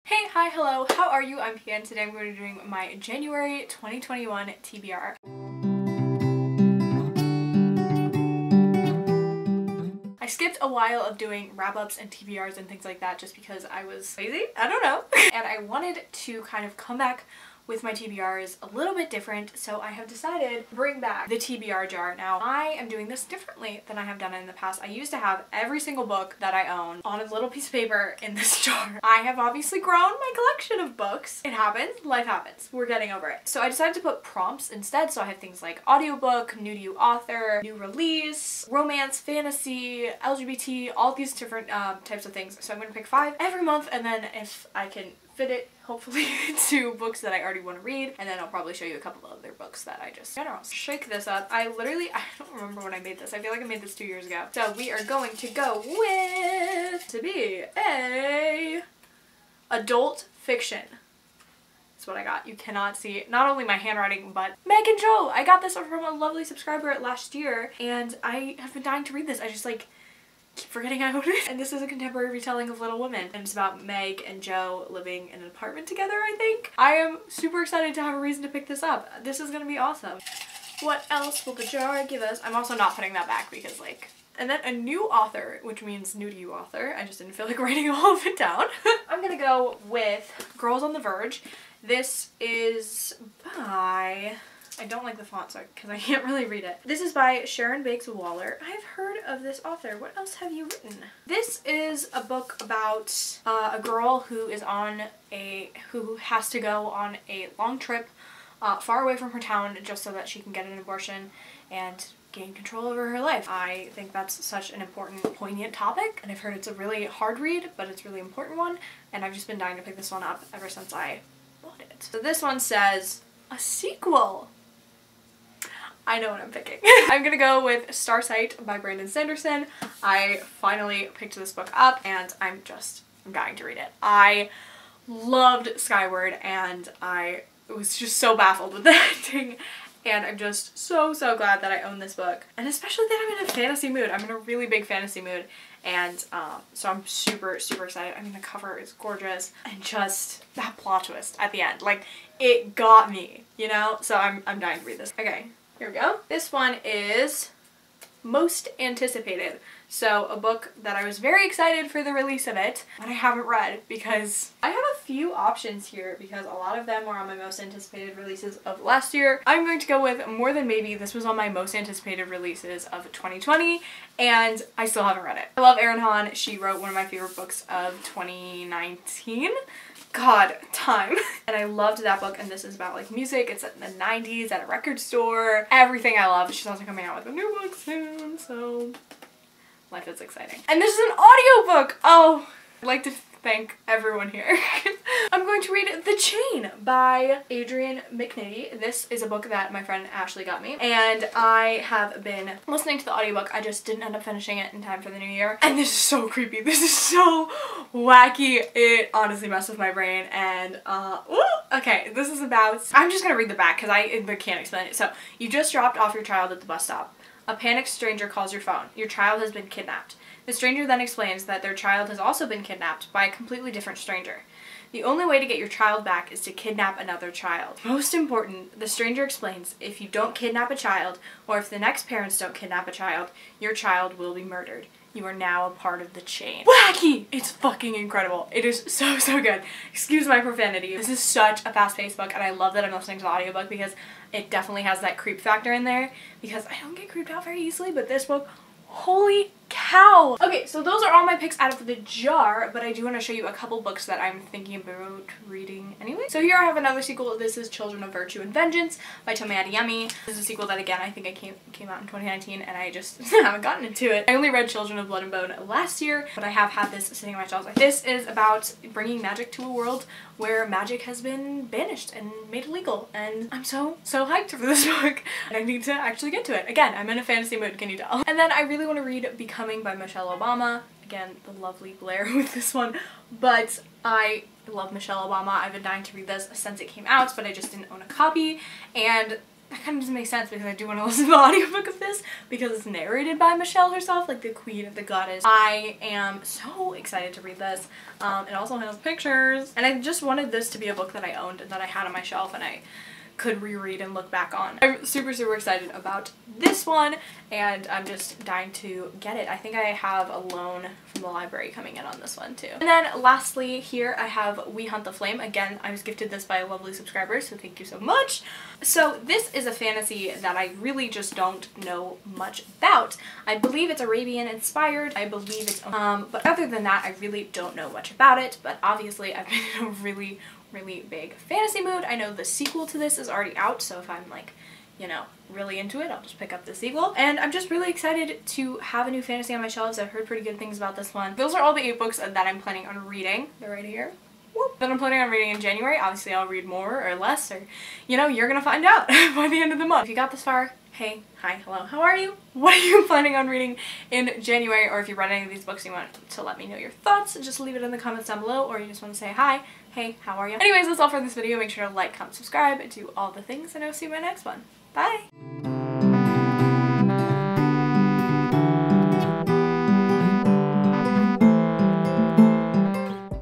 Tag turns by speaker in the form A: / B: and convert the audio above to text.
A: Hey, hi, hello, how are you? I'm Pia and today I'm going to be doing my January 2021 TBR. I skipped a while of doing wrap-ups and TBRs and things like that just because I was lazy, I don't know. And I wanted to kind of come back with my TBRs a little bit different, so I have decided to bring back the TBR jar. Now, I am doing this differently than I have done it in the past. I used to have every single book that I own on a little piece of paper in this jar. I have obviously grown my collection of books. It happens, life happens, we're getting over it. So I decided to put prompts instead, so I have things like audiobook, new to you author, new release, romance, fantasy, LGBT, all these different types of things. So I'm gonna pick 5 every month, and then if I can fit it hopefully to books that I already want to read, and then I'll probably show you a couple of other books that I just shake this up. I don't remember when I made this. I feel like I made this 2 years ago. So we are going to go with to be a adult fiction. That's what I got. You cannot see not only my handwriting, but Meg and Joe. I got this from a lovely subscriber last year, and I have been dying to read this. I just like keep forgetting I own it. And this is a contemporary retelling of Little Women, and it's about Meg and Joe living in an apartment together, I think. I am super excited to have a reason to pick this up. This is gonna be awesome. What else will the jar give us? I'm also not putting that back because like, and then a new author, which means new to you author. I just didn't feel like writing all of it down. I'm gonna go with Girls on the Verge. This is by, I don't like the font because I can't really read it. This is by Sharon Bakes Waller. I've heard of this author. What else have you written? This is a book about a girl who has to go on a long trip far away from her town just so that she can get an abortion and gain control over her life. I think that's such an important, poignant topic, and I've heard it's a really hard read, but it's a really important one, and I've just been dying to pick this one up ever since I bought it. So this one says, a sequel. I know what I'm picking. I'm gonna go with Starsight by Brandon Sanderson. I finally picked this book up and I'm dying to read it. I loved Skyward and I was just so baffled with the ending, and I'm just so glad that I own this book, and especially that I'm in a fantasy mood. I'm in a really big fantasy mood, and so I'm super excited. I mean, the cover is gorgeous, and just that plot twist at the end, like, it got me, you know? So I'm dying to read this. Okay. Here we go. This one is Most Anticipated. So a book that I was very excited for the release of it, but I haven't read because I have a few options here because a lot of them were on my most anticipated releases of last year. I'm going to go with More Than Maybe. This was on my most anticipated releases of 2020 and I still haven't read it. I love Erin Hahn. She wrote one of my favorite books of 2019. God, time. And I loved that book, and this is about like music. It's set in the 90s at a record store. Everything I love. She's also coming out with a new book soon, so life is exciting. And this is an audiobook! Oh, I'd like to thank everyone here. I'm going to read The Chain by Adrian McNitty. This is a book that my friend Ashley got me, and I have been listening to the audiobook. I just didn't end up finishing it in time for the new year. And this is so creepy. This is so wacky. It honestly messed with my brain, and okay, this is about, I'm just gonna read the back because I can't explain it. So, you just dropped off your child at the bus stop. A panicked stranger calls your phone. Your child has been kidnapped. The stranger then explains that their child has also been kidnapped by a completely different stranger. The only way to get your child back is to kidnap another child. Most important, the stranger explains, if you don't kidnap a child, or if the next parents don't kidnap a child, your child will be murdered. You are now a part of the chain. Wacky! It's fucking incredible. It is so good. Excuse my profanity. This is such a fast-paced book, and I love that I'm listening to the audiobook because it definitely has that creep factor in there, because I don't get creeped out very easily, but this book, holy cow! Okay, so those are all my picks out of the jar, but I do want to show you a couple books that I'm thinking about reading anyway. So here I have another sequel. This is Children of Virtue and Vengeance by Tomi Adeyemi. This is a sequel that, again, I think came out in 2019, and I just haven't gotten into it. I only read Children of Blood and Bone last year, but I have had this sitting on my shelves. This is about bringing magic to a world where magic has been banished and made illegal, and I'm so hyped for this book, and I need to actually get to it. Again, I'm in a fantasy mood, can you tell? And then I really want to read Becoming by Michelle Obama. Again, the lovely Blair with this one, but I love Michelle Obama. I've been dying to read this since it came out, but I just didn't own a copy, and that kind of doesn't make sense because I do want to listen to the audiobook of this because it's narrated by Michelle herself, like the queen of the goddess. I am so excited to read this. It also has pictures, and I just wanted this to be a book that I owned and that I had on my shelf and I could reread and look back on. I'm super excited about this one, and I'm just dying to get it. I think I have a loan from the library coming in on this one too. And then lastly here I have We Hunt the Flame. Again, I was gifted this by a lovely subscriber, so thank you so much. So this is a fantasy that I really just don't know much about. I believe it's Arabian inspired. I believe it's but other than that I really don't know much about it, but obviously I've been in a really big fantasy mood. I know the sequel to this is already out, so if I'm like, you know, really into it, I'll just pick up the sequel. And I'm just really excited to have a new fantasy on my shelves. I've heard pretty good things about this one. Those are all the 8 books that I'm planning on reading. They're right here. That I'm planning on reading in January. Obviously I'll read more or less, or, you know, you're gonna find out by the end of the month. If you got this far, hey, hi, hello, how are you? What are you planning on reading in January? Or if you read any of these books and you want to let me know your thoughts, just leave it in the comments down below, or you just want to say hi, hey, how are you? Anyways, that's all for this video. Make sure to like, comment, subscribe, and do all the things, and I'll see you in my next one. Bye!